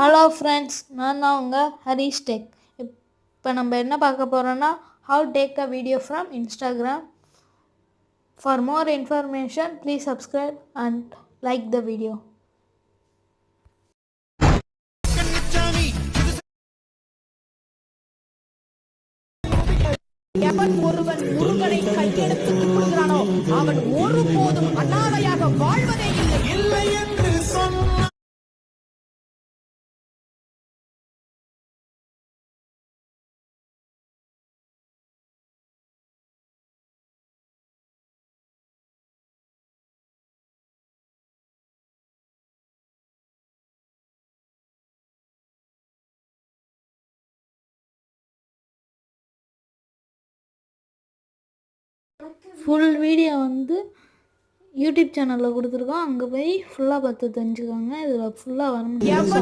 Hello friends, நான் தான் உங்கள் ஹரிஷ் டெக். இப்போ நம்ம என்ன பார்க்க போகிறோன்னா, how take a video from Instagram. For more information please subscribe and like the video. எவன் ஒருவன் முருகனை கையெடுத்து கும்பிடுகிறானோ அவன் ஒருபோதும் அனாதையாக வாழ்வதே இல்லை என்று சொன்னார். ஃபுல் வீடியோ வந்து யூடியூப் சேனலில் கொடுத்துருக்கோம். அங்கே போய் ஃபுல்லாக பார்த்து தெரிஞ்சுக்கோங்க. இதில் ஃபுல்லாக வரணும்.